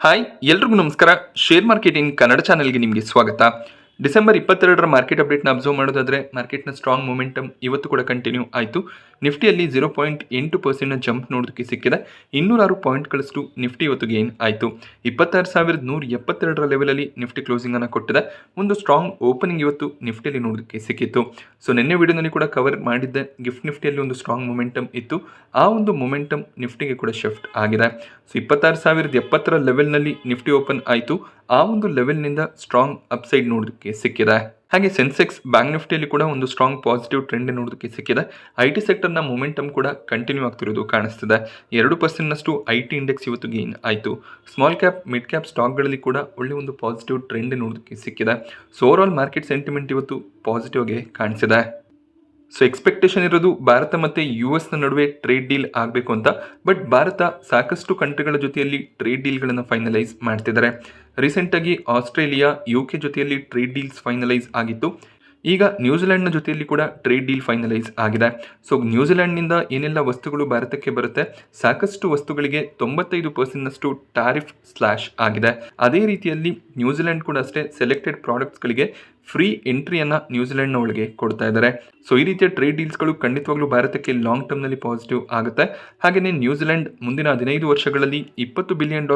Hi ಎಲ್ರಿಗೂ ನಮಸ್ಕಾರ. Share market in Kannada ಚಾನೆಲ್ಗೆ ನಿಮಗೆ ಸ್ವಾಗತ. ಡಿಸೆಂಬರ್ 22ರ ಮಾರ್ಕೆಟ್ ಅಪ್ಡೇಟ್ನ ಅಬ್ಸರ್ವ್ ಮಾಡೋದಾದರೆ ಮಾರ್ಕೆಟ್ನ ಸ್ಟ್ರಾಂಗ್ ಮೊಮೆಂಟಮ್ ಇವತ್ತು ಕೂಡ ಕಂಟಿನ್ಯೂ ಆಯಿತು. ನಿಫ್ಟಿಯಲ್ಲಿ 0.8% ಜಂಪ್ ನೋಡೋದಕ್ಕೆ ಸಿಕ್ಕಿದೆ. 206 ಪಾಯಿಂಟ್ಗಳಷ್ಟು ನಿಫ್ಟಿ ಇವತ್ತು ಗೇನ್ ಆಯಿತು. 26,172ರ ಲೆವೆಲಲ್ಲಿ ನಿಫ್ಟಿ ಕ್ಲೋಸಿಂಗ್ ಅನ್ನು ಕೊಟ್ಟಿದೆ. ಒಂದು ಸ್ಟ್ರಾಂಗ್ ಓಪನಿಂಗ್ ಇವತ್ತು ನಿಫ್ಟಿಯಲ್ಲಿ ನೋಡೋದಕ್ಕೆ ಸಿಕ್ಕಿತ್ತು. ಸೊ ನಿನ್ನೆ ವಿಡಿಯೋನಲ್ಲಿ ಕೂಡ ಕವರ್ ಮಾಡಿದ್ದೆ, ಗಿಫ್ಟ್ ನಿಫ್ಟಿಯಲ್ಲಿ ಒಂದು ಸ್ಟ್ರಾಂಗ್ ಮೊಮೆಂಟಮ್ ಇತ್ತು. ಆ ಒಂದು ಮೊಮೆಂಟಮ್ ನಿಫ್ಟಿಗೆ ಕೂಡ ಶಿಫ್ಟ್ ಆಗಿದೆ. ಸೊ 26,070ರ ಲೆವೆಲ್ನಲ್ಲಿ ನಿಫ್ಟಿ ಓಪನ್ ಆಯಿತು. ಆ ಒಂದು ಲೆವೆಲ್ನಿಂದ ಸ್ಟ್ರಾಂಗ್ ಅಪ್ಸೈಡ್ ನೋಡೋದಕ್ಕೆ ಸಿಕ್ಕಿದೆ. ಹಾಗೆ ಸೆನ್ಸೆಕ್ಸ್ ಬ್ಯಾಂಕ್ ನಿಫ್ಟಿಯಲ್ಲಿ ಕೂಡ ಒಂದು ಸ್ಟ್ರಾಂಗ್ ಪಾಸಿಟಿವ್ ಟ್ರೆಂಡ್ ನೋಡೋದಕ್ಕೆ ಸಿಕ್ಕಿದೆ. ಐಟಿ ಸೆಕ್ಟರ್ನ ಮೊಮೆಂಟಮ್ ಕೂಡ ಕಂಟಿನ್ಯೂ ಆಗ್ತಿರೋದು ಕಾಣಿಸ್ತಿದೆ. 2% ಐಟಿ ಇಂಡೆಕ್ಸ್ ಇವತ್ತು ಗೇನ್ ಆಯಿತು. ಸ್ಮಾಲ್ ಕ್ಯಾಪ್ ಮಿಡ್ ಕ್ಯಾಪ್ ಸ್ಟಾಕ್ಗಳಲ್ಲಿ ಕೂಡ ಒಳ್ಳೆ ಒಂದು ಪಾಸಿಟಿವ್ ಟ್ರೆಂಡ್ ನೋಡೋದಕ್ಕೆ ಸಿಕ್ಕಿದೆ. ಸೊ ಓವರಾಲ್ ಮಾರ್ಕೆಟ್ ಸೆಂಟಿಮೆಂಟ್ ಇವತ್ತು ಪಾಸಿಟಿವ್ಗೆ ಕಾಣಿಸಿದೆ. ಸೊ ಎಕ್ಸ್ಪೆಕ್ಟೇಷನ್ ಇರೋದು ಭಾರತ ಮತ್ತು US ನಡುವೆ ಟ್ರೇಡ್ ಡೀಲ್ ಆಗಬೇಕು ಅಂತ. ಬಟ್ ಭಾರತ ಸಾಕಷ್ಟು ಕಂಟ್ರಿಗಳ ಜೊತೆಯಲ್ಲಿ ಟ್ರೇಡ್ ಡೀಲ್ಗಳನ್ನು ಫೈನಲೈಸ್ ಮಾಡ್ತಿದ್ದಾರೆ. ರೀಸೆಂಟಾಗಿ ಆಸ್ಟ್ರೇಲಿಯಾ UK ಜೊತೆಯಲ್ಲಿ ಟ್ರೇಡ್ ಡೀಲ್ಸ್ ಫೈನಲೈಸ್ ಆಗಿತ್ತು. ಈಗ ನ್ಯೂಜಿಲೆಂಡ್ನ ಜೊತೆಯಲ್ಲಿ ಕೂಡ ಟ್ರೇಡ್ ಡೀಲ್ ಫೈನಲೈಸ್ ಆಗಿದೆ. ಸೊ ನ್ಯೂಜಿಲೆಂಡ್ನಿಂದ ಏನೆಲ್ಲ ವಸ್ತುಗಳು ಭಾರತಕ್ಕೆ ಬರುತ್ತೆ, ಸಾಕಷ್ಟು ವಸ್ತುಗಳಿಗೆ 95% ಟ್ಯಾರಿಫ್ ಸ್ಲಾಶ್ ಆಗಿದೆ. ಅದೇ ರೀತಿಯಲ್ಲಿ ನ್ಯೂಜಿಲೆಂಡ್ ಕೂಡ ಅಷ್ಟೇ ಸೆಲೆಕ್ಟೆಡ್ ಪ್ರಾಡಕ್ಟ್ಸ್ಗಳಿಗೆ ಫ್ರೀ ಎಂಟ್ರಿಯನ್ನು ನ್ಯೂಜಿಲೆಂಡ್ನ ಒಳಗೆ ಕೊಡ್ತಾ ಇದ್ದಾರೆ. ಸೊ ಈ ರೀತಿಯ ಟ್ರೇಡ್ ಡೀಲ್ಸ್ಗಳು ಖಂಡಿತವಾಗ್ಲೂ ಭಾರತಕ್ಕೆ ಲಾಂಗ್ ಟರ್ಮ್ನಲ್ಲಿ ಪಾಸಿಟಿವ್ ಆಗುತ್ತೆ. ಹಾಗೆಯೇ ನ್ಯೂಜಿಲೆಂಡ್ ಮುಂದಿನ 15 ವರ್ಷಗಳಲ್ಲಿ $20 ಬಿಲಿಯನ್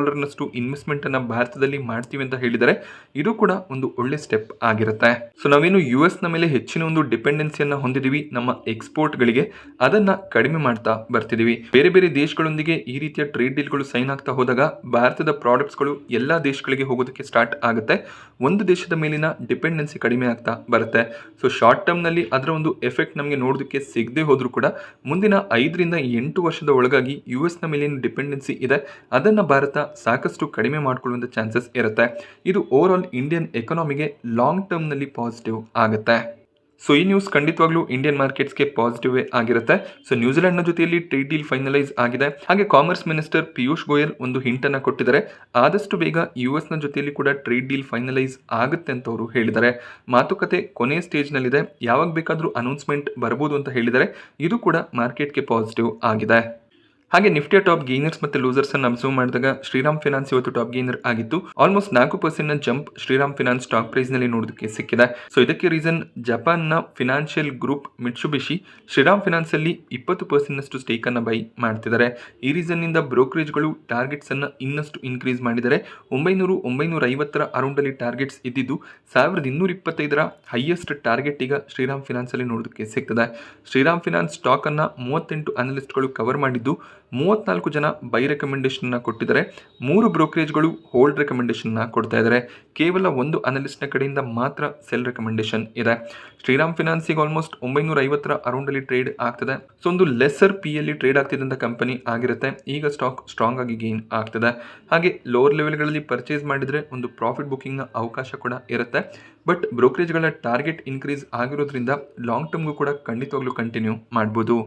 ಇನ್ವೆಸ್ಟ್ಮೆಂಟನ್ನು ಭಾರತದಲ್ಲಿ ಮಾಡ್ತೀವಿ ಅಂತ ಹೇಳಿದರೆ ಇದು ಕೂಡ ಒಂದು ಒಳ್ಳೆ ಸ್ಟೆಪ್ ಆಗಿರುತ್ತೆ. ಸೊ ನಾವೇನು US ಮೇಲೆ ಹೆಚ್ಚಿನ ಒಂದು ಡಿಪೆಂಡೆನ್ಸಿಯನ್ನು ಹೊಂದಿದ್ದೀವಿ ನಮ್ಮ ಎಕ್ಸ್ಪೋರ್ಟ್ಗಳಿಗೆ, ಅದನ್ನು ಕಡಿಮೆ ಮಾಡ್ತಾ ಬರ್ತಿದ್ದೀವಿ. ಬೇರೆ ಬೇರೆ ದೇಶಗಳೊಂದಿಗೆ ಈ ರೀತಿಯ ಟ್ರೇಡ್ ಡೀಲ್ಗಳು ಸೈನ್ ಆಗ್ತಾ ಹೋದಾಗ ಭಾರತದ ಪ್ರಾಡಕ್ಟ್ಸ್ಗಳು ಎಲ್ಲ ದೇಶಗಳಿಗೆ ಹೋಗೋದಕ್ಕೆ ಸ್ಟಾರ್ಟ್ ಆಗುತ್ತೆ. ಒಂದು ದೇಶದ ಮೇಲಿನ ಡಿಪೆಂಡೆನ್ಸಿ ಕಡಿಮೆ ಆಗ್ತಾ ಬರುತ್ತೆ. ಸೊ ಶಾರ್ಟ್ ಟರ್ಮ್ನಲ್ಲಿ ಅದರ ಒಂದು ಎಫೆಕ್ಟ್ ನಮಗೆ ನೋಡೋದಕ್ಕೆ ಸಿಗದೆ ಹೋದರೂ ಕೂಡ ಮುಂದಿನ 5ರಿಂದ 8 ವರ್ಷದ ಒಳಗಾಗಿ US ಮೇಲಿನ ಡಿಪೆಂಡೆನ್ಸಿ ಇದೆ, ಅದನ್ನು ಭಾರತ ಸಾಕಷ್ಟು ಕಡಿಮೆ ಮಾಡಿಕೊಳ್ಳುವಂಥ ಚಾನ್ಸಸ್ ಇರುತ್ತೆ. ಇದು ಓವರ್ ಆಲ್ ಇಂಡಿಯನ್ ಎಕಾನಮಿಗೆ ಲಾಂಗ್ ಟರ್ಮ್ನಲ್ಲಿ ಪಾಸಿಟಿವ್ ಆಗುತ್ತೆ. ಸೊ ಈ ನ್ಯೂಸ್ ಖಂಡಿತವಾಗ್ಲೂ ಇಂಡಿಯನ್ ಮಾರ್ಕೆಟ್ಸ್ಗೆ ಪಾಸಿಟಿವ್ ಆಗಿರುತ್ತೆ. ಸೊ ನ್ಯೂಜಿಲೆಂಡ್ನ ಜೊತೆಯಲ್ಲಿ ಟ್ರೇಡ್ ಡೀಲ್ ಫೈನಲೈಸ್ ಆಗಿದೆ. ಹಾಗೆ ಕಾಮರ್ಸ್ ಮಿನಿಸ್ಟರ್ ಪಿಯೂಷ್ ಗೋಯಲ್ ಒಂದು ಹಿಂಟನ್ನು ಕೊಟ್ಟಿದ್ದಾರೆ. ಆದಷ್ಟು ಬೇಗ US ಜೊತೆಯಲ್ಲಿ ಕೂಡ ಟ್ರೇಡ್ ಡೀಲ್ ಫೈನಲೈಸ್ ಆಗುತ್ತೆ ಅಂತ ಅವರು ಹೇಳಿದ್ದಾರೆ. ಮಾತುಕತೆ ಕೊನೆಯ ಸ್ಟೇಜ್ನಲ್ಲಿದೆ, ಯಾವಾಗ ಬೇಕಾದರೂ ಅನೌನ್ಸ್ಮೆಂಟ್ ಬರ್ಬೋದು ಅಂತ ಹೇಳಿದ್ದಾರೆ. ಇದು ಕೂಡ ಮಾರ್ಕೆಟ್ಗೆ ಪಾಸಿಟಿವ್ ಆಗಿದೆ. ಹಾಗೆ ನಿಫ್ಟಿಯ ಟಾಪ್ ಗೇನರ್ಸ್ ಮತ್ತು ಲೂಸರ್ಸ್ ಅನ್ನು ಅಬ್ಸರ್ವ್ ಮಾಡಿದಾಗ ಶ್ರೀರಾಮ್ ಫಿನಾನ್ಸ್ ಇವತ್ತು ಟಾಪ್ ಗೇನರ್ ಆಗಿತ್ತು. Almost 4% jump Shriram Finance stock price ನಲ್ಲಿ ನೋಡೋದಕ್ಕೆ ಸಿಕ್ಕಿದೆ. ಸೊ ಇದಕ್ಕೆ ರೀಸನ್ ಜಪಾನ್ನ financial group Mitsubishi Shriram Finance ಅಲ್ಲಿ 20% ಸ್ಟೇಕ್ ಅನ್ನು ಬೈ ಮಾಡ್ತಿದ್ದಾರೆ. ಈ ರೀಸನ್ ನಿಂದ ಬ್ರೋಕರೇಜ್ಗಳು ಟಾರ್ಗೆಟ್ಸ್ ಅನ್ನು ಇನ್ನಷ್ಟು ಇನ್ಕ್ರೀಸ್ ಮಾಡಿದ್ದಾರೆ. 900-950ರ ಅರೌಂಡ್ ಅಲ್ಲಿ ಟಾರ್ಗೆಟ್ಸ್ ಇದ್ದಿದ್ದು 1225ರ ಹೈಯೆಸ್ಟ್ ಟಾರ್ಗೆಟ್ ಈಗ ಶ್ರೀರಾಮ್ ಫಿನಾನ್ಸ್ ಅಲ್ಲಿ ನೋಡೋದಕ್ಕೆ ಸಿಗ್ತದೆ. ಶ್ರೀರಾಮ್ ಫಿನಾನ್ಸ್ ಸ್ಟಾಕ್ ಅನ್ನ 38 ಅನಲಿಸ್ಟ್ಗಳು ಕವರ್ ಮಾಡಿದ್ದು 34 ಜನ ಬೈ ರೆಕಮೆಂಡೇಶನ್ ಕೊಟ್ಟಿದ್ದಾರೆ. 3 ಬ್ರೋಕರೇಜ್ಗಳು ಹೋಲ್ಡ್ ರೆಕಮೆಂಡೇಶನ್ ಕೊಡ್ತಾ ಇದ್ದಾರೆ. ಕೇವಲ ಒಂದು ಅನಲಿಸ್ಟ್ನ ಕಡೆಯಿಂದ ಮಾತ್ರ ಸೆಲ್ ರೆಕಮೆಂಡೇಶನ್ ಇದೆ. ಶ್ರೀರಾಮ್ ಫಿನಾನ್ಸಿಗೆ ಆಲ್ಮೋಸ್ಟ್ 950ರ ಅರೌಂಡ್ ಅಲ್ಲಿ ಟ್ರೇಡ್ ಆಗ್ತದೆ. ಸೊ ಒಂದು ಲೆಸರ್ ಯಲ್ಲಿ ಟ್ರೇಡ್ ಆಗ್ತಿದ್ದಂಥ ಕಂಪನಿ ಆಗಿರುತ್ತೆ. ಈಗ ಸ್ಟಾಕ್ ಸ್ಟ್ರಾಂಗ್ ಆಗಿ ಗೇನ್ ಆಗ್ತದೆ. ಹಾಗೆ ಲೋವರ್ ಲೆವೆಲ್ಗಳಲ್ಲಿ ಪರ್ಚೇಸ್ ಮಾಡಿದ್ರೆ ಒಂದು ಪ್ರಾಫಿಟ್ ಬುಕಿಂಗ್ನ ಅವಕಾಶ ಕೂಡ ಇರುತ್ತೆ. ಬಟ್ ಬ್ರೋಕರೇಜ್ಗಳ ಟಾರ್ಗೆಟ್ ಇನ್ಕ್ರೀಸ್ ಆಗಿರೋದ್ರಿಂದ ಲಾಂಗ್ ಟರ್ಮ್ಗೂ ಕೂಡ ಖಂಡಿತವಾಗ್ಲೂ ಕಂಟಿನ್ಯೂ ಮಾಡ್ಬೋದು.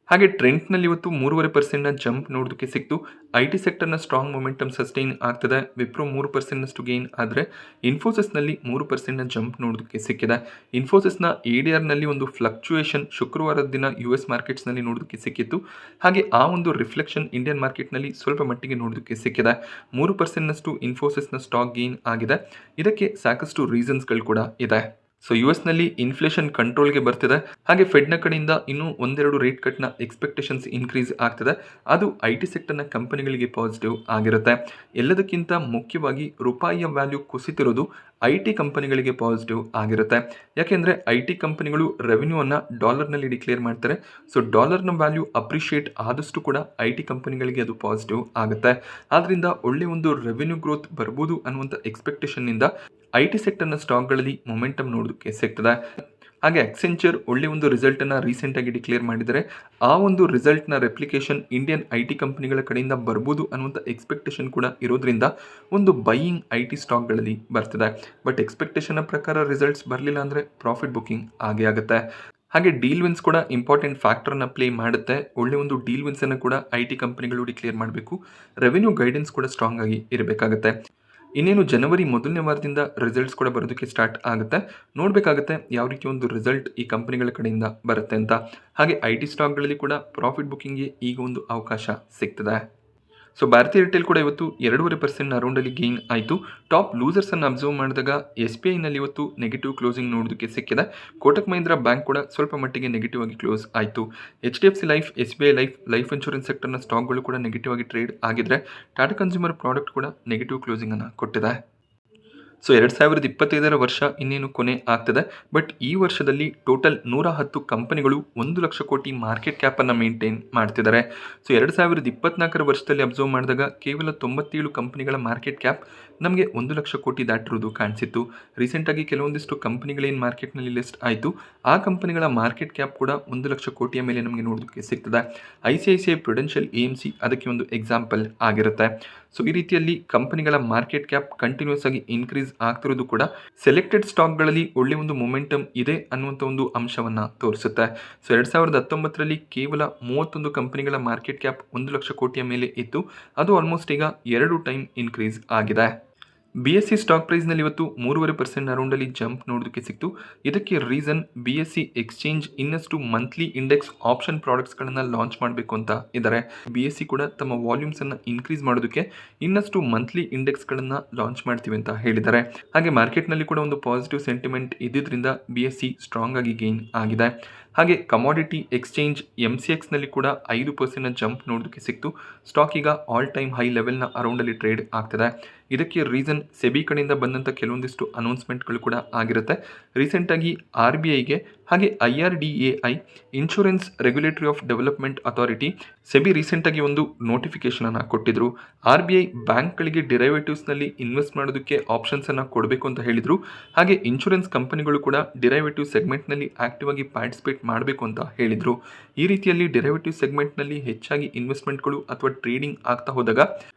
ಹಾಗೆ ಟ್ರೆಂಡ್ನಲ್ಲಿ ಇವತ್ತು 3.5% ಜಂಪ್ ನೋಡೋದಕ್ಕೆ ಸಿಕ್ತು. ಐಟಿ ಸೆಕ್ಟರ್ನ ಸ್ಟ್ರಾಂಗ್ ಮೊಮೆಂಟಮ್ ಸಸ್ಟೈನ್ ಆಗ್ತದೆ. ವಿಪ್ರೋ 3% ಗೇನ್ ಆದರೆ ಇನ್ಫೋಸಿಸ್ನಲ್ಲಿ 3% ಜಂಪ್ ನೋಡೋದಕ್ಕೆ ಸಿಕ್ಕಿದೆ. ಇನ್ಫೋಸಿಸ್ನ ADRನಲ್ಲಿ ಒಂದು ಫ್ಲಕ್ಚುಯೇಷನ್ ಶುಕ್ರವಾರದ ದಿನ US ಮಾರ್ಕೆಟ್ಸ್ನಲ್ಲಿ ನೋಡೋದಕ್ಕೆ ಸಿಕ್ಕಿತ್ತು. ಹಾಗೆ ಆ ಒಂದು ರಿಫ್ಲೆಕ್ಷನ್ ಇಂಡಿಯನ್ ಮಾರ್ಕೆಟ್ನಲ್ಲಿ ಸ್ವಲ್ಪ ಮಟ್ಟಿಗೆ ನೋಡೋದಕ್ಕೆ ಸಿಕ್ಕಿದೆ. 3% ಇನ್ಫೋಸಿಸ್ನ ಸ್ಟಾಕ್ ಗೇನ್ ಆಗಿದೆ. ಇದಕ್ಕೆ ಸಾಕಷ್ಟು ರೀಸನ್ಸ್ಗಳು ಕೂಡ ಇದೆ. ಸೊ US ಇನ್ಫ್ಲೇಷನ್ ಕಂಟ್ರೋಲ್ಗೆ ಬರ್ತಿದೆ. ಹಾಗೆ ಫೆಡ್ನ ಕಡೆಯಿಂದ ಇನ್ನೂ 1-2 ರೇಟ್ ಕಟ್ನ ಎಕ್ಸ್ಪೆಕ್ಟೇಷನ್ಸ್ ಇನ್ಕ್ರೀಸ್ ಆಗ್ತದೆ. ಅದು ಐಟಿ ಸೆಕ್ಟರ್ನ ಕಂಪನಿಗಳಿಗೆ ಪಾಸಿಟಿವ್ ಆಗಿರುತ್ತೆ. ಎಲ್ಲದಕ್ಕಿಂತ ಮುಖ್ಯವಾಗಿ ರೂಪಾಯಿಯ ವ್ಯಾಲ್ಯೂ ಕುಸಿತಿರೋದು ಐಟಿ ಕಂಪನಿಗಳಿಗೆ ಪಾಸಿಟಿವ್ ಆಗಿರುತ್ತೆ. ಯಾಕೆಂದರೆ ಐಟಿ ಕಂಪನಿಗಳು ರೆವೆನ್ಯೂವನ್ನು ಡಾಲರ್ನಲ್ಲಿ ಡಿಕ್ಲೇರ್ ಮಾಡ್ತಾರೆ. ಸೊ ಡಾಲರ್ನ ವ್ಯಾಲ್ಯೂ ಅಪ್ರಿಷಿಯೇಟ್ ಆದಷ್ಟು ಕೂಡ ಐಟಿ ಕಂಪನಿಗಳಿಗೆ ಅದು ಪಾಸಿಟಿವ್ ಆಗುತ್ತೆ. ಆದ್ದರಿಂದ ಒಳ್ಳೆ ಒಂದು ರೆವೆನ್ಯೂ ಗ್ರೋತ್ ಬರ್ಬೋದು ಅನ್ನುವಂಥ ಎಕ್ಸ್ಪೆಕ್ಟೇಷನ್ನಿಂದ ಐಟಿ ಸೆಕ್ಟರ್ನ ಸ್ಟಾಕ್ಗಳಲ್ಲಿ ಮೊಮೆಂಟಮ್ ನೋಡೋದಕ್ಕೆ ಸಿಗ್ತದೆ. ಹಾಗೆ ಅಕ್ಸೆಂಚರ್ ಒಳ್ಳೆ ಒಂದು ರಿಸಲ್ಟನ್ನು ರೀಸೆಂಟಾಗಿ ಡಿಕ್ಲೇರ್ ಮಾಡಿದರೆ ಆ ಒಂದು ರಿಸಲ್ಟ್ನ ರೆಪ್ಲಿಕೇಶನ್ ಇಂಡಿಯನ್ ಐಟಿ ಕಂಪನಿಗಳ ಕಡೆಯಿಂದ ಬರ್ಬೋದು ಅನ್ನುವಂಥ ಎಕ್ಸ್ಪೆಕ್ಟೇಷನ್ ಕೂಡ ಇರೋದ್ರಿಂದ ಒಂದು ಬೈಯಿಂಗ್ ಐಟಿ ಸ್ಟಾಕ್ಗಳಲ್ಲಿ ಬರ್ತದೆ. ಬಟ್ ಎಕ್ಸ್ಪೆಕ್ಟೇಷನ್ನ ಪ್ರಕಾರ ರಿಸಲ್ಟ್ಸ್ ಬರಲಿಲ್ಲ ಅಂದರೆ ಪ್ರಾಫಿಟ್ ಬುಕಿಂಗ್ ಆಗೇ ಆಗುತ್ತೆ. ಹಾಗೆ ಡೀಲ್ ವಿನ್ಸ್ ಕೂಡ ಇಂಪಾರ್ಟೆಂಟ್ ಫ್ಯಾಕ್ಟರ್ನ ಪ್ಲೇ ಮಾಡುತ್ತೆ. ಒಳ್ಳೆ ಒಂದು ಡೀಲ್ ವಿನ್ಸನ್ನು ಕೂಡ ಐಟಿ ಕಂಪನಿಗಳು ಡಿಕ್ಲೇರ್ ಮಾಡಬೇಕು. ರೆವೆನ್ಯೂ ಗೈಡೆನ್ಸ್ ಕೂಡ ಸ್ಟ್ರಾಂಗ್ ಆಗಿ ಇರಬೇಕಾಗುತ್ತೆ. ಇನ್ನೇನು ಜನವರಿ ಮೊದಲನೇ ವಾರದಿಂದ ರಿಸಲ್ಟ್ಸ್ ಕೂಡ ಬರೋದಕ್ಕೆ ಸ್ಟಾರ್ಟ್ ಆಗುತ್ತೆ. ನೋಡಬೇಕಾಗುತ್ತೆ ಯಾವ ರೀತಿ ಒಂದು ರಿಸಲ್ಟ್ ಈ ಕಂಪನಿಗಳ ಕಡೆಯಿಂದ ಬರುತ್ತೆ ಅಂತ. ಹಾಗೆ ಐಟಿ ಸ್ಟಾಕ್ಗಳಲ್ಲಿ ಕೂಡ ಪ್ರಾಫಿಟ್ ಬುಕಿಂಗ್ಗೆ ಈಗ ಒಂದು ಅವಕಾಶ ಸಿಗ್ತದೆ. ಸೊ ಭಾರತೀಯ ಏರ್ಟೆಲ್ ಕೂಡ ಇವತ್ತು 2.5% ಅರೌಂಡಲ್ಲಿ ಗೇನ್ ಆಯಿತು. ಟಾಪ್ ಲೂಸರ್ಸನ್ನು ಅಬ್ಸರ್ವ್ ಮಾಡಿದಾಗ SBIನಲ್ಲಿ ಇವತ್ತು ನೆಗೆಟಿವ್ ಕ್ಲೋಸಿಂಗ್ ನೋಡೋದಕ್ಕೆ ಸಿಕ್ಕಿದೆ. ಕೋಟಕ್ ಮಹೀಂದ್ರಾ ಬ್ಯಾಂಕ್ ಕೂಡ ಸ್ವಲ್ಪ ಮಟ್ಟಿಗೆ ನೆಗೆಟಿವ್ ಆಗಿ ಕ್ಲೋಸ್ ಆಯಿತು. HDFC life, SBI life insurance ಸೆಕ್ಟರ್ನ ಸ್ಟಾಕ್ಗಳು ಕೂಡ ನೆಗೆಟಿವ್ ಆಗಿ ಟ್ರೇಡ್ ಆಗಿದ್ರೆ ಟಾಟಾ ಕನ್ಸ್ಯೂಮರ್ ಪ್ರಾಡಕ್ಟ್ ಕೂಡ ನೆಗೆಟಿವ್ ಕ್ಲೋಸಿಂಗನ್ನು ಕೊಟ್ಟಿದೆ. ಸೊ 2025 ವರ್ಷ ಇನ್ನೇನು ಕೊನೆ ಆಗ್ತದೆ. ಬಟ್ ಈ ವರ್ಷದಲ್ಲಿ ಟೋಟಲ್ 110 ಕಂಪನಿಗಳು 1 ಲಕ್ಷ ಕೋಟಿ ಮಾರ್ಕೆಟ್ ಕ್ಯಾಪನ್ನು ಮೇಂಟೈನ್ ಮಾಡ್ತಿದ್ದಾರೆ. ಸೊ 2024 ವರ್ಷದಲ್ಲಿ ಅಬ್ಸರ್ವ್ ಮಾಡಿದಾಗ ಕೇವಲ 97 ಕಂಪನಿಗಳ ಮಾರ್ಕೆಟ್ ಕ್ಯಾಪ್ ನಮಗೆ 1 ಲಕ್ಷ ಕೋಟಿ ದಾಟಿರೋದು ಕಾಣಿಸಿತ್ತು. ರೀಸೆಂಟಾಗಿ ಕೆಲವೊಂದಿಷ್ಟು ಕಂಪನಿಗಳೇನು ಮಾರ್ಕೆಟ್ನಲ್ಲಿ ಲಿಸ್ಟ್ ಆಯಿತು, ಆ ಕಂಪನಿಗಳ ಮಾರ್ಕೆಟ್ ಕ್ಯಾಪ್ ಕೂಡ 1 ಲಕ್ಷ ಕೋಟಿಯ ಮೇಲೆ ನಮಗೆ ನೋಡೋದಕ್ಕೆ ಸಿಗ್ತದೆ. ICICI ಪ್ರುಡೆನ್ಷಿಯಲ್ AMC ಅದಕ್ಕೆ ಒಂದು ಎಕ್ಸಾಂಪಲ್ ಆಗಿರುತ್ತೆ. ಸೊ ಈ ರೀತಿಯಲ್ಲಿ ಕಂಪನಿಗಳ ಮಾರ್ಕೆಟ್ ಕ್ಯಾಪ್ ಕಂಟಿನ್ಯೂಸ್ ಆಗಿ ಇನ್ಕ್ರೀಸ್ ಆಗ್ತಿರೋದು ಕೂಡ ಸೆಲೆಕ್ಟೆಡ್ ಸ್ಟಾಕ್ಗಳಲ್ಲಿ ಒಳ್ಳೆ ಒಂದು ಮೊಮೆಂಟಮ್ ಇದೆ ಅನ್ನುವಂಥ ಒಂದು ಅಂಶವನ್ನು ತೋರಿಸುತ್ತೆ. ಸೊ 2019ರಲ್ಲಿ ಕೇವಲ 31 ಕಂಪನಿಗಳ ಮಾರ್ಕೆಟ್ ಕ್ಯಾಪ್ 1 ಲಕ್ಷ ಕೋಟಿಯ ಮೇಲೆ ಇತ್ತು. ಅದು ಆಲ್ಮೋಸ್ಟ್ ಈಗ 2 ಟೈಮ್ ಇನ್ಕ್ರೀಸ್ ಆಗಿದೆ. BSE ಸ್ಟಾಕ್ ಪ್ರೈಸ್ನಲ್ಲಿ ಇವತ್ತು 3.5% ಅರೌಂಡಲ್ಲಿ ಜಂಪ್ ನೋಡೋದಕ್ಕೆ ಸಿಕ್ತು. ಇದಕ್ಕೆ ರೀಸನ್ BSE ಎಕ್ಸ್ಚೇಂಜ್ ಇನ್ನಷ್ಟು ಮಂತ್ಲಿ ಇಂಡೆಕ್ಸ್ ಆಪ್ಷನ್ ಪ್ರಾಡಕ್ಟ್ಸ್ಗಳನ್ನು ಲಾಂಚ್ ಮಾಡಬೇಕು ಅಂತ ಇದ್ದಾರೆ. BSE ಕೂಡ ತಮ್ಮ ವಾಲ್ಯೂಮ್ಸನ್ನು ಇನ್ಕ್ರೀಸ್ ಮಾಡೋದಕ್ಕೆ ಇನ್ನಷ್ಟು ಮಂತ್ಲಿ ಇಂಡೆಕ್ಸ್ಗಳನ್ನು ಲಾಂಚ್ ಮಾಡ್ತೀವಿ ಅಂತ ಹೇಳಿದ್ದಾರೆ. ಹಾಗೆ ಮಾರ್ಕೆಟ್ನಲ್ಲಿ ಕೂಡ ಒಂದು ಪಾಸಿಟಿವ್ ಸೆಂಟಿಮೆಂಟ್ ಇದ್ದಿದ್ದರಿಂದ BSE ಸ್ಟ್ರಾಂಗ್ ಆಗಿ ಗೇನ್ ಆಗಿದೆ. ಹಾಗೆ ಕಮಾಡಿಟಿ ಎಕ್ಸ್ಚೇಂಜ್ MCXನಲ್ಲಿ ಕೂಡ 5% ಜಂಪ್ ನೋಡೋದಕ್ಕೆ ಸಿಕ್ತು. ಸ್ಟಾಕ್ ಈಗ ಆಲ್ ಟೈಮ್ ಹೈ ಲೆವೆಲ್ನ ಅರೌಂಡಲ್ಲಿ ಟ್ರೇಡ್ ಆಗ್ತದೆ. ಇದಕ್ಕೆ ರೀಸನ್ ಸೆಬಿ ಕಡೆಯಿಂದ ಬಂದಂಥ ಕೆಲವೊಂದಿಷ್ಟು ಅನೌನ್ಸ್ಮೆಂಟ್ಗಳು ಕೂಡ ಆಗಿರುತ್ತೆ. ರೀಸೆಂಟಾಗಿ RBIಗೆ ಹಾಗೆ IRDAI insurance regulatory of development authority SEBI ರೀಸೆಂಟಾಗಿ ಒಂದು ನೋಟಿಫಿಕೇಶನನ್ನು ಕೊಟ್ಟಿದ್ರು. RBI ಬ್ಯಾಂಕ್ಗಳಿಗೆ ಡಿರೈವೇಟಿವ್ಸ್ನಲ್ಲಿ ಇನ್ವೆಸ್ಟ್ ಮಾಡೋದಕ್ಕೆ ಆಪ್ಷನ್ಸನ್ನು ಕೊಡಬೇಕು ಅಂತ ಹೇಳಿದರು. ಹಾಗೆ ಇನ್ಶೂರೆನ್ಸ್ ಕಂಪನಿಗಳು ಕೂಡ ಡಿರೈವೇಟಿವ್ ಸೆಗ್ಮೆಂಟ್ನಲ್ಲಿ ಆಕ್ಟಿವ್ ಆಗಿ ಪಾರ್ಟಿಸಿಪೇಟ್ ಮಾಡಬೇಕು ಅಂತ ಹೇಳಿದರು. ಈ ರೀತಿಯಲ್ಲಿ ಡಿರೈವೇಟಿವ್ ಸೆಗ್ಮೆಂಟ್ನಲ್ಲಿ ಹೆಚ್ಚಾಗಿ ಇನ್ವೆಸ್ಟ್ಮೆಂಟ್ಗಳು ಅಥವಾ ಟ್ರೇಡಿಂಗ್ ಆಗ್ತಾ ಹೋದಾಗ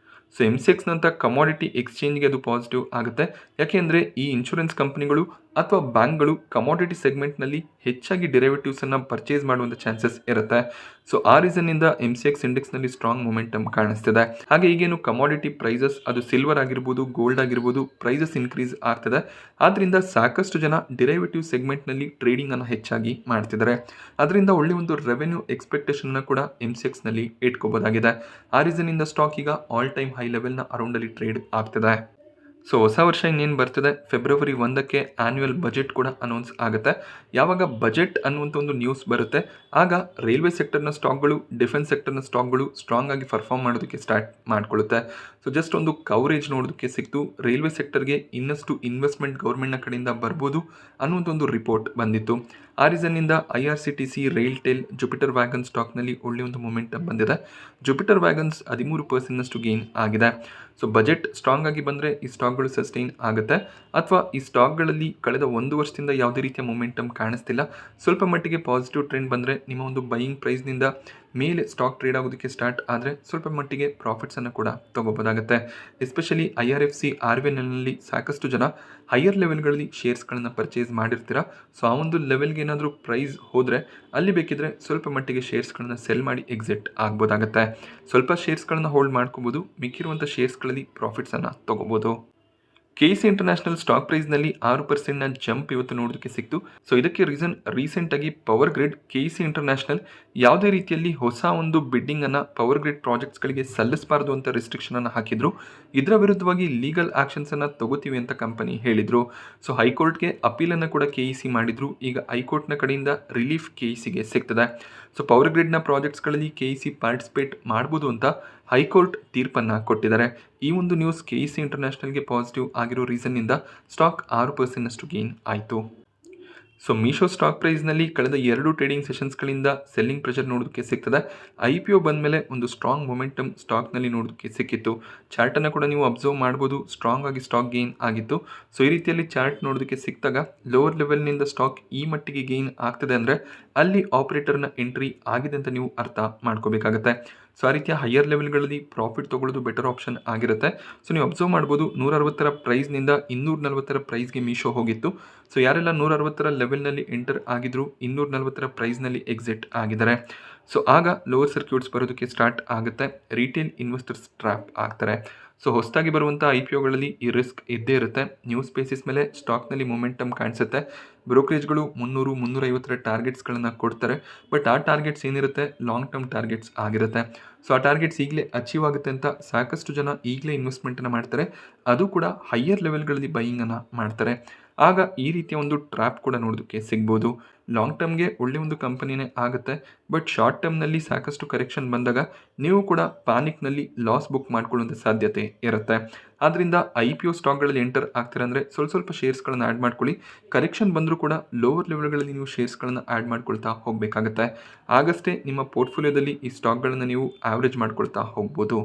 ಸೊ MCXನಂಥ ಕಮಾಡಿಟಿ ಎಕ್ಸ್ಚೇಂಜ್ಗೆ ಅದು ಪಾಸಿಟಿವ್ ಆಗುತ್ತೆ. ಯಾಕೆಂದರೆ ಈ ಇನ್ಶೂರೆನ್ಸ್ ಕಂಪನಿಗಳು ಅಥವಾ ಬ್ಯಾಂಕ್ಗಳು ಕಮಾಡಿಟಿ ಸೆಗ್ಮೆಂಟ್ನಲ್ಲಿ ಹೆಚ್ಚಾಗಿ ಡಿರೈವೇಟಿವ್ಸನ್ನು ಪರ್ಚೇಸ್ ಮಾಡುವಂಥ ಚಾನ್ಸಸ್ ಇರುತ್ತೆ. ಸೊ ಆ ರೀಸನ್ನಿಂದ MCX ಇಂಡೆಕ್ಸ್ನಲ್ಲಿ ಸ್ಟ್ರಾಂಗ್ ಮೊಮೆಂಟಮ್ ಕಾಣಿಸ್ತಿದೆ. ಹಾಗೆ ಈಗೇನು ಕಮಾಡಿಟಿ ಪ್ರೈಸಸ್ ಅದು ಸಿಲ್ವರ್ ಆಗಿರ್ಬೋದು, ಗೋಲ್ಡ್ ಆಗಿರ್ಬೋದು, ಪ್ರೈಸಸ್ ಇನ್ಕ್ರೀಸ್ ಆಗ್ತದೆ. ಆದ್ದರಿಂದ ಸಾಕಷ್ಟು ಜನ ಡಿರೈವೇಟಿವ್ ಸೆಗ್ಮೆಂಟ್ನಲ್ಲಿ ಟ್ರೇಡಿಂಗನ್ನು ಹೆಚ್ಚಾಗಿ ಮಾಡ್ತಿದ್ದಾರೆ. ಅದರಿಂದ ಒಳ್ಳೆಯ ಒಂದು ರೆವೆನ್ಯೂ ಎಕ್ಸ್ಪೆಕ್ಟೇಷನ್ನ ಕೂಡ MCXನಲ್ಲಿ ಇಟ್ಕೋಬೋದಾಗಿದೆ. ಆ ರೀಸನ್ನಿಂದ ಸ್ಟಾಕ್ ಈಗ ಆಲ್ ಟೈಮ್ ಹೈ ಲೆವೆಲ್ನ ಅರೌಂಡಲ್ಲಿ ಟ್ರೇಡ್ ಆಗ್ತದೆ. ಸೊ ಹೊಸ ವರ್ಷ ಇನ್ನೇನು ಬರ್ತಿದೆ, ಫೆಬ್ರವರಿ 1ಕ್ಕೆ ಆ್ಯನ್ಯುವಲ್ ಬಜೆಟ್ ಕೂಡ ಅನೌನ್ಸ್ ಆಗುತ್ತೆ. ಯಾವಾಗ ಬಜೆಟ್ ಅನ್ನುವಂಥ ಒಂದು ನ್ಯೂಸ್ ಬರುತ್ತೆ ಆಗ ರೈಲ್ವೆ ಸೆಕ್ಟರ್ನ ಸ್ಟಾಕ್ಗಳು, ಡಿಫೆನ್ಸ್ ಸೆಕ್ಟರ್ನ ಸ್ಟಾಕ್ಗಳು ಸ್ಟ್ರಾಂಗ್ ಆಗಿ ಪರ್ಫಾರ್ಮ್ ಮಾಡೋದಕ್ಕೆ ಸ್ಟಾರ್ಟ್ ಮಾಡ್ಕೊಳ್ಳುತ್ತೆ. ಸೊ ಜಸ್ಟ್ ಒಂದು ಕವರೇಜ್ ನೋಡೋದಕ್ಕೆ ಸಿಕ್ತು. ರೈಲ್ವೆ ಸೆಕ್ಟರ್ಗೆ ಇನ್ನಷ್ಟು ಇನ್ವೆಸ್ಟ್ಮೆಂಟ್ ಗೌರ್ಮೆಂಟ್ನ ಕಡೆಯಿಂದ ಬರ್ಬೋದು ಅನ್ನುವಂಥ ಒಂದು ರಿಪೋರ್ಟ್ ಬಂದಿತ್ತು. ಆ ರೀಸನ್ನಿಂದ IRCTC, ರೈಲ್ಟೆಲ್, ಜುಪಿಟರ್ ವ್ಯಾಗನ್ ಸ್ಟಾಕ್ನಲ್ಲಿ ಒಳ್ಳೆಯ ಒಂದು ಮೊಮೆಂಟಮ್ ಬಂದಿದೆ. ಜುಪಿಟರ್ ವ್ಯಾಗನ್ಸ್ 13% ಗೇನ್ ಆಗಿದೆ. ಸೊ ಬಜೆಟ್ ಸ್ಟ್ರಾಂಗ್ ಆಗಿ ಬಂದರೆ ಈ ಸ್ಟಾಕ್ಗಳು ಸಸ್ಟೈನ್ ಆಗುತ್ತೆ, ಅಥವಾ ಈ ಸ್ಟಾಕ್ಗಳಲ್ಲಿ ಕಳೆದ 1 ವರ್ಷದಿಂದ ಯಾವುದೇ ರೀತಿಯ ಮೊಮೆಂಟಮ್ ಕಾಣಿಸ್ತಿಲ್ಲ. ಸ್ವಲ್ಪ ಮಟ್ಟಿಗೆ ಪಾಸಿಟಿವ್ ಟ್ರೆಂಡ್ ಬಂದರೆ ನಿಮ್ಮ ಒಂದು ಬೈಯಿಂಗ್ ಪ್ರೈಸ್ನಿಂದ ಮೇಲೆ ಸ್ಟಾಕ್ ಟ್ರೇಡ್ ಆಗೋದಕ್ಕೆ ಸ್ಟಾರ್ಟ್ ಆದರೆ ಸ್ವಲ್ಪ ಮಟ್ಟಿಗೆ ಪ್ರಾಫಿಟ್ಸನ್ನು ಕೂಡ ತಗೋಬೋದಾಗುತ್ತೆ. ಎಸ್ಪೆಷಲಿ IRFC, RVNLನಲ್ಲಿ ಸಾಕಷ್ಟು ಜನ ಹೈಯರ್ ಲೆವೆಲ್ಗಳಲ್ಲಿ ಶೇರ್ಸ್ಗಳನ್ನು ಪರ್ಚೇಸ್ ಮಾಡಿರ್ತೀರ. ಸೊ ಆ ಒಂದು ಲೆವೆಲ್ಗೆ ಏನಾದರೂ ಪ್ರೈಸ್ ಹೋದರೆ ಅಲ್ಲಿ ಬೇಕಿದ್ರೆ ಸ್ವಲ್ಪ ಮಟ್ಟಿಗೆ ಶೇರ್ಸ್ಗಳನ್ನು ಸೆಲ್ ಮಾಡಿ ಎಕ್ಸಿಟ್ ಆಗ್ಬೋದಾಗುತ್ತೆ. ಸ್ವಲ್ಪ ಶೇರ್ಸ್ಗಳನ್ನು ಹೋಲ್ಡ್ ಮಾಡ್ಕೋಬೋದು, ಮಿಕ್ಕಿರುವಂಥ ಶೇರ್ಸ್ಗಳಲ್ಲಿ ಪ್ರಾಫಿಟ್ಸನ್ನು ತಗೋಬೋದು. KC ಇಂಟರ್ನ್ಯಾಷನಲ್ ಸ್ಟಾಕ್ ಪ್ರೈಸ್ನಲ್ಲಿ 6% ಜಂಪ್ ಇವತ್ತು ನೋಡೋದಕ್ಕೆ ಸಿಕ್ತು. ಸೊ ಇದಕ್ಕೆ ರೀಸನ್ ರೀಸೆಂಟಾಗಿ ಪವರ್ ಗ್ರಿಡ್, KC ಇಂಟರ್ನ್ಯಾಷನಲ್ ಯಾವುದೇ ರೀತಿಯಲ್ಲಿ ಹೊಸ ಒಂದು ಬಿಡ್ಡಿಂಗನ್ನು ಪವರ್ ಗ್ರಿಡ್ ಪ್ರಾಜೆಕ್ಟ್ಸ್ಗಳಿಗೆ ಸಲ್ಲಿಸಬಾರ್ದು ಅಂತ ರಿಸ್ಟ್ರಿಕ್ಷನನ್ನು ಹಾಕಿದ್ರು. ಇದರ ವಿರುದ್ಧವಾಗಿ ಲೀಗಲ್ ಆ್ಯಕ್ಷನ್ಸನ್ನು ತಗೋತೀವಿ ಅಂತ ಕಂಪನಿ ಹೇಳಿದರು. ಸೊ ಹೈಕೋರ್ಟ್ಗೆ ಅಪೀಲನ್ನು ಕೂಡ KEC ಮಾಡಿದ್ರು. ಈಗ ಹೈಕೋರ್ಟ್ನ ಕಡೆಯಿಂದ ರಿಲೀಫ್ KECಗೆ ಸಿಗ್ತದೆ. ಸೊ ಪವರ್ ಗ್ರಿಡ್ನ ಪ್ರಾಜೆಕ್ಟ್ಸ್ಗಳಲ್ಲಿ KEC ಪಾರ್ಟಿಸಿಪೇಟ್ ಮಾಡ್ಬೋದು ಅಂತ ಹೈಕೋರ್ಟ್ ತೀರ್ಪನ್ನು ಕೊಟ್ಟಿದ್ದಾರೆ. ಈ ಒಂದು ನ್ಯೂಸ್ KEC ಇಂಟರ್ನ್ಯಾಷನಲ್ಗೆ ಪಾಸಿಟಿವ್ ಆಗಿರೋ ರೀಸನ್ನಿಂದ ಸ್ಟಾಕ್ 6% ಗೇನ್ ಆಯಿತು. ಸೊ ಮೀಶೋ ಸ್ಟಾಕ್ ಪ್ರೈಸ್ನಲ್ಲಿ ಕಳೆದ 2 ಟ್ರೇಡಿಂಗ್ ಸೆಷನ್ಸ್ಗಳಿಂದ ಸೆಲ್ಲಿಂಗ್ ಪ್ರೆಷರ್ ನೋಡೋದಕ್ಕೆ ಸಿಗ್ತದೆ. IPO ಬಂದ ಮೇಲೆ ಒಂದು ಸ್ಟ್ರಾಂಗ್ ಮೊಮೆಂಟಮ್ ಸ್ಟಾಕ್ನಲ್ಲಿ ನೋಡೋದಕ್ಕೆ ಸಿಕ್ಕಿತ್ತು. ಚಾರ್ಟನ್ನು ಕೂಡ ನೀವು ಅಬ್ಸರ್ವ್ ಮಾಡ್ಬೋದು, ಸ್ಟ್ರಾಂಗ್ ಆಗಿ ಸ್ಟಾಕ್ ಗೇನ್ ಆಗಿತ್ತು. ಸೊ ಈ ರೀತಿಯಲ್ಲಿ ಚಾರ್ಟ್ ನೋಡೋದಕ್ಕೆ ಸಿಕ್ಕಿದಾಗ ಲೋವರ್ ಲೆವೆಲ್ನಿಂದ ಸ್ಟಾಕ್ ಈ ಮಟ್ಟಿಗೆ ಗೇನ್ ಆಗ್ತದೆ ಅಂದರೆ ಅಲ್ಲಿ ಆಪರೇಟರ್ನ ಎಂಟ್ರಿ ಆಗಿದೆ ಅಂತ ನೀವು ಅರ್ಥ ಮಾಡ್ಕೋಬೇಕಾಗತ್ತೆ. ಸೊ ಆ ರೀತಿಯ ಹೈಯರ್ ಲೆವೆಲ್ಗಳಲ್ಲಿ ಪ್ರಾಫಿಟ್ ತೊಗೊಳ್ಳೋದು ಬೆಟರ್ ಆಪ್ಷನ್ ಆಗಿರುತ್ತೆ. ಸೊ ನೀವು ಅಬ್ಸರ್ವ್ ಮಾಡ್ಬೋದು, 160ರ ಪ್ರೈಸ್ನಿಂದ 240ರ ಪ್ರೈಸ್ಗೆ ಮೀಶೋ ಹೋಗಿತ್ತು. ಸೊ ಯಾರೆಲ್ಲ 160ರ ಲೆವೆಲ್ನಲ್ಲಿ ಎಂಟರ್ ಆಗಿದ್ರು 240ರ ಪ್ರೈಸ್ನಲ್ಲಿ ಎಕ್ಸಿಟ್ ಆಗಿದ್ದಾರೆ. ಸೊ ಆಗ ಲೋವರ್ ಸರ್ಕ್ಯೂಟ್ಸ್ ಬರೋದಕ್ಕೆ ಸ್ಟಾರ್ಟ್ ಆಗುತ್ತೆ. ರಿಟೇಲ್ ಇನ್ವೆಸ್ಟರ್ಸ್ ಟ್ರ್ಯಾಪ್ ಆಗ್ತಾರೆ. ಸೊ ಹೊಸದಾಗಿ ಬರುವಂಥ IPOಗಳಲ್ಲಿ ಈ ರಿಸ್ಕ್ ಇದ್ದೇ ಇರುತ್ತೆ. ನ್ಯೂಸ್ ಬೇಸಿಸ್ ಮೇಲೆ ಸ್ಟಾಕ್ನಲ್ಲಿ ಮೊಮೆಂಟಮ್ ಕಾಣಿಸುತ್ತೆ. ಬ್ರೋಕರೇಜ್ಗಳು 300-350 ಟಾರ್ಗೆಟ್ಸ್ಗಳನ್ನು ಕೊಡ್ತಾರೆ. ಬಟ್ ಆ ಟಾರ್ಗೆಟ್ಸ್ ಏನಿರುತ್ತೆ ಲಾಂಗ್ ಟರ್ಮ್ ಟಾರ್ಗೆಟ್ಸ್ ಆಗಿರುತ್ತೆ. ಸೊ ಆ ಟಾರ್ಗೆಟ್ಸ್ ಈಗಲೇ ಅಚೀವ್ ಆಗುತ್ತೆ ಅಂತ ಸಾಕಷ್ಟು ಜನ ಈಗಲೇ ಇನ್ವೆಸ್ಟ್ಮೆಂಟನ್ನು ಮಾಡ್ತಾರೆ. ಅದು ಕೂಡ ಹೈಯರ್ ಲೆವೆಲ್ಗಳಲ್ಲಿ ಬೈಯಿಂಗನ್ನು ಮಾಡ್ತಾರೆ. ಆಗ ಈ ರೀತಿಯ ಒಂದು ಟ್ರ್ಯಾಪ್ ಕೂಡ ನೋಡೋದಕ್ಕೆ ಸಿಗ್ಬೋದು. ಲಾಂಗ್ ಟರ್ಮ್ಗೆ ಒಳ್ಳೆ ಒಂದು ಕಂಪನಿನೇ ಆಗುತ್ತೆ. ಬಟ್ ಶಾರ್ಟ್ ಟರ್ಮ್ನಲ್ಲಿ ಸಾಕಷ್ಟು ಕರೆಕ್ಷನ್ ಬಂದಾಗ ನೀವು ಕೂಡ ಪ್ಯಾನಿಕ್ನಲ್ಲಿ ಲಾಸ್ ಬುಕ್ ಮಾಡ್ಕೊಳ್ಳುವಂಥ ಸಾಧ್ಯತೆ ಇರುತ್ತೆ. ಆದ್ದರಿಂದ IPO ಸ್ಟಾಕ್ಗಳಲ್ಲಿ ಎಂಟರ್ ಆಗ್ತೀರಾ ಅಂದರೆ ಸ್ವಲ್ಪ ಶೇರ್ಸ್ಗಳನ್ನು ಆ್ಯಡ್ ಮಾಡ್ಕೊಳ್ಳಿ. ಕರೆಕ್ಷನ್ ಬಂದರೂ ಕೂಡ ಲೋವರ್ ಲೆವೆಲ್ಗಳಲ್ಲಿ ನೀವು ಶೇರ್ಸ್ಗಳನ್ನು ಆ್ಯಡ್ ಮಾಡ್ಕೊಳ್ತಾ ಹೋಗಬೇಕಾಗತ್ತೆ. ಆಗಷ್ಟೇ ನಿಮ್ಮ ಪೋರ್ಟ್ಫೋಲಿಯೋದಲ್ಲಿ ಈ ಸ್ಟಾಕ್ಗಳನ್ನು ನೀವು ಆವ್ರೇಜ್ ಮಾಡ್ಕೊಳ್ತಾ ಹೋಗ್ಬೋದು.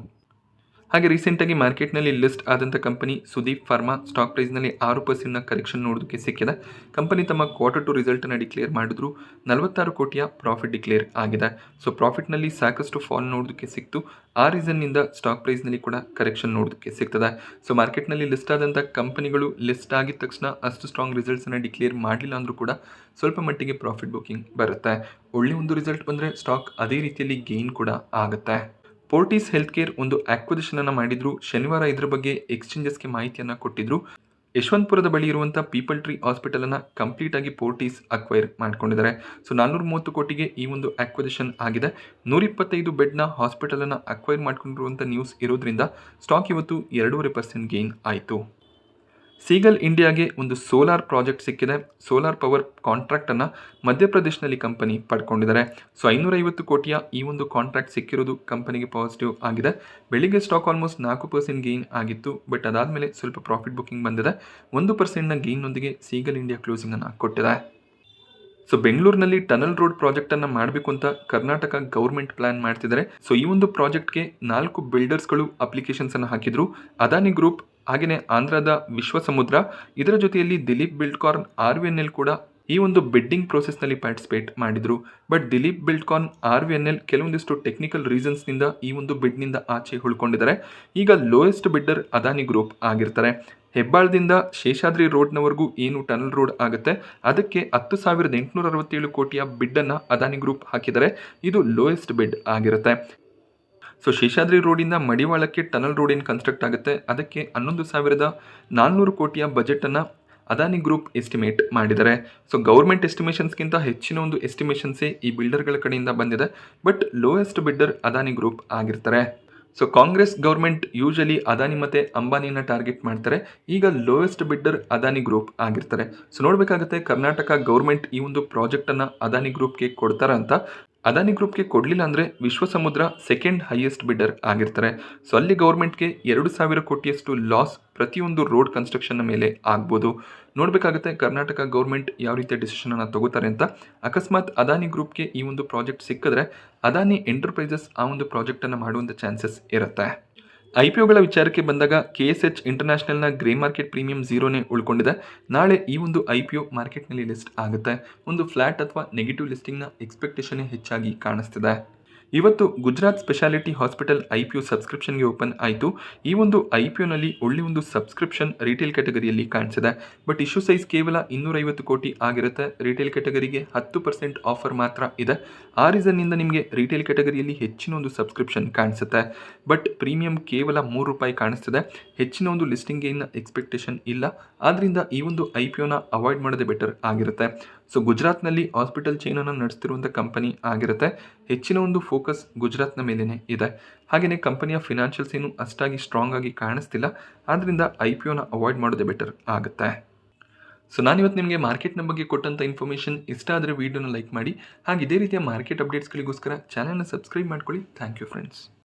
ಹಾಗೆ ರೀಸೆಂಟಾಗಿ ಮಾರ್ಕೆಟ್ನಲ್ಲಿ ಲಿಸ್ಟ್ ಆದಂಥ ಕಂಪನಿ ಸುದೀಪ್ ಫಾರ್ಮಾ ಸ್ಟಾಕ್ ಪ್ರೈಸ್ನಲ್ಲಿ 6% ಕರೆಕ್ಷನ್ ನೋಡೋದಕ್ಕೆ ಸಿಕ್ಕಿದೆ. ಕಂಪನಿ ತಮ್ಮ Q2 ರಿಸಲ್ಟನ್ನು ಡಿಕ್ಲೇರ್ ಮಾಡಿದ್ರು. 46 ಕೋಟಿಯ ಪ್ರಾಫಿಟ್ ಡಿಕ್ಲೇರ್ ಆಗಿದೆ. ಸೊ ಪ್ರಾಫಿಟ್ನಲ್ಲಿ ಸಾಕಷ್ಟು ಫಾಲ್ ನೋಡೋದಕ್ಕೆ ಸಿಕ್ತು. ಆ ರೀಸನ್ನಿಂದ ಸ್ಟಾಕ್ ಪ್ರೈಸ್ನಲ್ಲಿ ಕೂಡ ಕರೆಕ್ಷನ್ ನೋಡೋದಕ್ಕೆ ಸಿಗ್ತದೆ. ಸೊ ಮಾರ್ಕೆಟ್ನಲ್ಲಿ ಲಿಸ್ಟ್ ಆದಂಥ ಕಂಪನಿಗಳು ಲಿಸ್ಟ್ ಆಗಿದ ತಕ್ಷಣ ಅಷ್ಟು ಸ್ಟ್ರಾಂಗ್ ರಿಸಲ್ಟ್ಸನ್ನು ಡಿಕ್ಲೇರ್ ಮಾಡಲಿಲ್ಲ ಅಂದರೂ ಕೂಡ ಸ್ವಲ್ಪ ಮಟ್ಟಿಗೆ ಪ್ರಾಫಿಟ್ ಬುಕಿಂಗ್ ಬರುತ್ತೆ. ಒಳ್ಳೆ ಒಂದು ರಿಸಲ್ಟ್ ಬಂದರೆ ಸ್ಟಾಕ್ ಅದೇ ರೀತಿಯಲ್ಲಿ ಗೇನ್ ಕೂಡ ಆಗುತ್ತೆ. ಫೋರ್ಟಿಸ್ ಹೆಲ್ತ್ ಕೇರ್ ಒಂದು ಆಕ್ವಿಸಿಷನ್ ಅನ್ನು ಮಾಡಿದ್ರು. ಶನಿವಾರ ಇದರ ಬಗ್ಗೆ ಎಕ್ಸ್ಚೇಂಜಸ್ಗೆ ಮಾಹಿತಿಯನ್ನು ಕೊಟ್ಟಿದ್ರು. ಯಶವಂತಪುರದ ಬಳಿ ಇರುವಂಥ ಪೀಪಲ್ ಟ್ರೀ ಹಾಸ್ಪಿಟಲನ್ನು ಕಂಪ್ಲೀಟ್ ಆಗಿ ಫೋರ್ಟಿಸ್ ಅಕ್ವೈರ್ ಮಾಡ್ಕೊಂಡಿದ್ದಾರೆ. ಸೊ 430 ಕೋಟಿಗೆ ಈ ಒಂದು ಆಕ್ವಿಸಿಷನ್ ಆಗಿದೆ. 125 ಬೆಡ್ನ ಹಾಸ್ಪಿಟಲನ್ನು ಅಕ್ವೈರ್ ಮಾಡ್ಕೊಂಡಿರುವಂಥ ನ್ಯೂಸ್ ಇರೋದ್ರಿಂದ ಸ್ಟಾಕ್ ಇವತ್ತು 2.5% ಗೇನ್ ಆಯಿತು. ಸೀಗಲ್ ಇಂಡಿಯಾಗೆ ಒಂದು ಸೋಲಾರ್ ಪ್ರಾಜೆಕ್ಟ್ ಸಿಕ್ಕಿದೆ. ಸೋಲಾರ್ ಪವರ್ ಕಾಂಟ್ರಾಕ್ಟನ್ನು ಮಧ್ಯಪ್ರದೇಶನಲ್ಲಿ ಕಂಪನಿ ಪಡ್ಕೊಂಡಿದ್ದಾರೆ. ಸೊ 550 ಕೋಟಿಯ ಈ ಒಂದು ಕಾಂಟ್ರಾಕ್ಟ್ ಸಿಕ್ಕಿರೋದು ಕಂಪನಿಗೆ ಪಾಸಿಟಿವ್ ಆಗಿದೆ. ಬೆಳಿಗ್ಗೆ ಸ್ಟಾಕ್ ಆಲ್ಮೋಸ್ಟ್ 4% ಗೇನ್ ಆಗಿತ್ತು. ಬಟ್ ಅದಾದಮೇಲೆ ಸ್ವಲ್ಪ ಪ್ರಾಫಿಟ್ ಬುಕಿಂಗ್ ಬಂದಿದೆ. 1%ನ ಗೇನ್ನೊಂದಿಗೆ ಸೀಗಲ್ ಇಂಡಿಯಾ ಕ್ಲೋಸಿಂಗನ್ನು ಕೊಟ್ಟಿದೆ. ಸೊ ಬೆಂಗಳೂರಿನಲ್ಲಿ ಟನಲ್ ರೋಡ್ ಪ್ರಾಜೆಕ್ಟನ್ನು ಮಾಡಬೇಕು ಅಂತ ಕರ್ನಾಟಕ ಗೌರ್ಮೆಂಟ್ ಪ್ಲಾನ್ ಮಾಡ್ತಿದ್ದಾರೆ. ಸೊ ಈ ಒಂದು ಪ್ರಾಜೆಕ್ಟ್ಗೆ 4 ಬಿಲ್ಡರ್ಸ್ಗಳು ಅಪ್ಲಿಕೇಶನ್ಸನ್ನು ಹಾಕಿದ್ರು. ಅದಾನಿ ಗ್ರೂಪ್, ಹಾಗೆಯೇ ಆಂಧ್ರದ ವಿಶ್ವಸಮುದ್ರ, ಇದರ ಜೊತೆಯಲ್ಲಿ ದಿಲೀಪ್ ಬಿಲ್ಡ್ಕಾನ್, RVNL ಕೂಡ ಈ ಒಂದು ಬಿಡ್ಡಿಂಗ್ ಪ್ರೋಸೆಸ್ನಲ್ಲಿ ಪಾರ್ಟಿಸಿಪೇಟ್ ಮಾಡಿದರು. ಬಟ್ ದಿಲೀಪ್ ಬಿಲ್ಡ್ಕಾನ್, RVNL ಕೆಲವೊಂದಿಷ್ಟು ಟೆಕ್ನಿಕಲ್ ರೀಸನ್ಸ್ನಿಂದ ಈ ಒಂದು ಬಿಡ್ನಿಂದ ಆಚೆ ಉಳ್ಕೊಂಡಿದ್ದಾರೆ. ಈಗ ಲೋಯೆಸ್ಟ್ ಬಿಡ್ಡರ್ ಅದಾನಿ ಗ್ರೂಪ್ ಆಗಿರ್ತಾರೆ. ಹೆಬ್ಬಾಳದಿಂದ ಶೇಷಾದ್ರಿ ರೋಡ್ನವರೆಗೂ ಏನು ಟನಲ್ ರೋಡ್ ಆಗುತ್ತೆ ಅದಕ್ಕೆ 10,867 ಕೋಟಿಯ ಬಿಡ್ಡನ್ನು ಅದಾನಿ ಗ್ರೂಪ್ ಹಾಕಿದರೆ ಇದು ಲೋಯೆಸ್ಟ್ ಬಿಡ್ ಆಗಿರುತ್ತೆ. ಸೊ ಶೇಷಾದ್ರಿ ರೋಡಿಂದ ಮಡಿವಾಳಕ್ಕೆ ಟನಲ್ ರೋಡ್ ಏನು ಕನ್ಸ್ಟ್ರಕ್ಟ್ ಆಗುತ್ತೆ ಅದಕ್ಕೆ 11,400 ಕೋಟಿಯ ಬಜೆಟನ್ನು ಅದಾನಿ ಗ್ರೂಪ್ ಎಸ್ಟಿಮೇಟ್ ಮಾಡಿದ್ದಾರೆ. ಸೊ ಗೌರ್ಮೆಂಟ್ ಎಸ್ಟಿಮೇಷನ್ಸ್ಗಿಂತ ಹೆಚ್ಚಿನ ಒಂದು ಎಸ್ಟಿಮೇಷನ್ಸೇ ಈ ಬಿಲ್ಡರ್ಗಳ ಕಡೆಯಿಂದ ಬಂದಿದೆ. But lowest bidder Adani group ಆಗಿರ್ತಾರೆ. So Congress government usually Adani ಮತ್ತು ಅಂಬಾನಿಯನ್ನು ಟಾರ್ಗೆಟ್ ಮಾಡ್ತಾರೆ. ಈಗ ಲೋಯೆಸ್ಟ್ ಬಿಡ್ಡರ್ ಅದಾನಿ ಗ್ರೂಪ್ ಆಗಿರ್ತಾರೆ. ಸೊ ನೋಡಬೇಕಾಗುತ್ತೆ ಕರ್ನಾಟಕ ಗೌರ್ಮೆಂಟ್ ಈ ಒಂದು ಪ್ರಾಜೆಕ್ಟನ್ನು ಅದಾನಿ ಗ್ರೂಪ್ಗೆ ಕೊಡ್ತಾರ ಅಂತ. ಅದಾನಿ ಗ್ರೂಪ್ಗೆ ಕೊಡಲಿಲ್ಲ ಅಂದರೆ ವಿಶ್ವಸಮುದ್ರ ಸೆಕೆಂಡ್ ಹೈಯೆಸ್ಟ್ ಬಿಡ್ಡರ್ ಆಗಿರ್ತಾರೆ. ಸೊ ಅಲ್ಲಿ ಗೌರ್ಮೆಂಟ್ಗೆ 2,000 ಕೋಟಿಯಷ್ಟು ಲಾಸ್ ಪ್ರತಿಯೊಂದು ರೋಡ್ ಕನ್ಸ್ಟ್ರಕ್ಷನ್ನ ಮೇಲೆ ಆಗ್ಬೋದು. ನೋಡಬೇಕಾಗುತ್ತೆ ಕರ್ನಾಟಕ ಗೌರ್ಮೆಂಟ್ ಯಾವ ರೀತಿಯ ಡಿಸಿಷನನ್ನು ತಗೋತಾರೆ ಅಂತ. ಅಕಸ್ಮಾತ್ ಅದಾನಿ ಗ್ರೂಪ್ಗೆ ಈ ಒಂದು ಪ್ರಾಜೆಕ್ಟ್ ಸಿಕ್ಕಿದ್ರೆ ಅದಾನಿ ಎಂಟರ್ಪ್ರೈಸಸ್ ಆ ಒಂದು ಪ್ರಾಜೆಕ್ಟನ್ನು ಮಾಡುವಂಥ ಚಾನ್ಸಸ್ ಇರುತ್ತೆ. IPOಗಳ ವಿಚಾರಕ್ಕೆ ಬಂದಾಗ KSH ಇಂಟರ್ನ್ಯಾಷನಲ್ನ ಗ್ರೇ ಮಾರ್ಕೆಟ್ ಪ್ರೀಮಿಯಂ 0ನೇ ಉಳ್ಕೊಂಡಿದೆ. ನಾಳೆ ಈ ಒಂದು IPO ಮಾರ್ಕೆಟ್ನಲ್ಲಿ ಲಿಸ್ಟ್ ಆಗುತ್ತೆ. ಒಂದು ಫ್ಲಾಟ್ ಅಥವಾ ನೆಗೆಟಿವ್ ಲಿಸ್ಟಿಂಗ್ನ ಎಕ್ಸ್ಪೆಕ್ಟೇಷನ್ನೇ ಹೆಚ್ಚಾಗಿ ಕಾಣಿಸ್ತಿದೆ. ಇವತ್ತು ಗುಜರಾತ್ ಸ್ಪೆಷಾಲಿಟಿ ಹಾಸ್ಪಿಟಲ್ IPO ಸಬ್ಸ್ಕ್ರಿಪ್ಷನ್ಗೆ ಓಪನ್ ಆಯಿತು. ಈ ಒಂದು IPOನಲ್ಲಿ ಒಳ್ಳೆ ಒಂದು ಸಬ್ಸ್ಕ್ರಿಪ್ಷನ್ ರಿಟೇಲ್ ಕ್ಯಾಟಗರಿಯಲ್ಲಿ ಕಾಣಿಸಿದೆ. ಬಟ್ ಇಶ್ಯೂ ಸೈಜ್ ಕೇವಲ 250 ಕೋಟಿ ಆಗಿರುತ್ತೆ. ರಿಟೇಲ್ ಕ್ಯಾಟಗರಿಗೆ 10% ಆಫರ್ ಮಾತ್ರ ಇದೆ. ಆ ರೀಸನ್ನಿಂದ ನಿಮಗೆ ರಿಟೇಲ್ ಕ್ಯಾಟಗರಿಯಲ್ಲಿ ಹೆಚ್ಚಿನ ಒಂದು ಸಬ್ಸ್ಕ್ರಿಪ್ಷನ್ ಕಾಣಿಸುತ್ತೆ. ಬಟ್ ಪ್ರೀಮಿಯಂ ಕೇವಲ ₹3 ಕಾಣಿಸ್ತಿದೆ. ಹೆಚ್ಚಿನ ಒಂದು ಲಿಸ್ಟಿಂಗ್ ಗೇನ್ನ ಎಕ್ಸ್ಪೆಕ್ಟೇಷನ್ ಇಲ್ಲ. ಆದ್ದರಿಂದ ಈ ಒಂದು IPOನ ಅವಾಯ್ಡ್ ಮಾಡೋದೇ ಬೆಟರ್ ಆಗಿರುತ್ತೆ. ಸೊ ಗುಜರಾತ್ನಲ್ಲಿ ಹಾಸ್ಪಿಟಲ್ ಚೈನನ್ನು ನಡೆಸ್ತಿರುವಂಥ ಕಂಪನಿ ಆಗಿರುತ್ತೆ. ಹೆಚ್ಚಿನ ಒಂದು ಫೋಕಸ್ ಗುಜರಾತ್ನ ಮೇಲೇ ಇದೆ. ಹಾಗೆಯೇ ಕಂಪನಿಯ ಫಿನಾನ್ಷಿಯಲ್ಸ್ ಏನು ಅಷ್ಟಾಗಿ ಸ್ಟ್ರಾಂಗ್ ಆಗಿ ಕಾಣಿಸ್ತಿಲ್ಲ. ಆದ್ದರಿಂದ IPOನ ಅವಾಯ್ಡ್ ಮಾಡೋದೇ ಬೆಟರ್ ಆಗುತ್ತೆ. ಸೊ ನಾನಿವತ್ತು ನಿಮಗೆ ಮಾರ್ಕೆಟ್ನ ಬಗ್ಗೆ ಕೊಟ್ಟಂಥ ಇನ್ಫಾರ್ಮೇಷನ್ ಇಷ್ಟ ಆದರೆ ವೀಡಿಯೋನ ಲೈಕ್ ಮಾಡಿ. ಹಾಗೆ ಇದೇ ರೀತಿಯ ಮಾರ್ಕೆಟ್ ಅಪ್ಡೇಟ್ಸ್ಗಳಿಗೋಸ್ಕರ ಚಾನಲ್ನ ಸಬ್ಸ್ಕ್ರೈಬ್ ಮಾಡ್ಕೊಳ್ಳಿ. Thank you friends.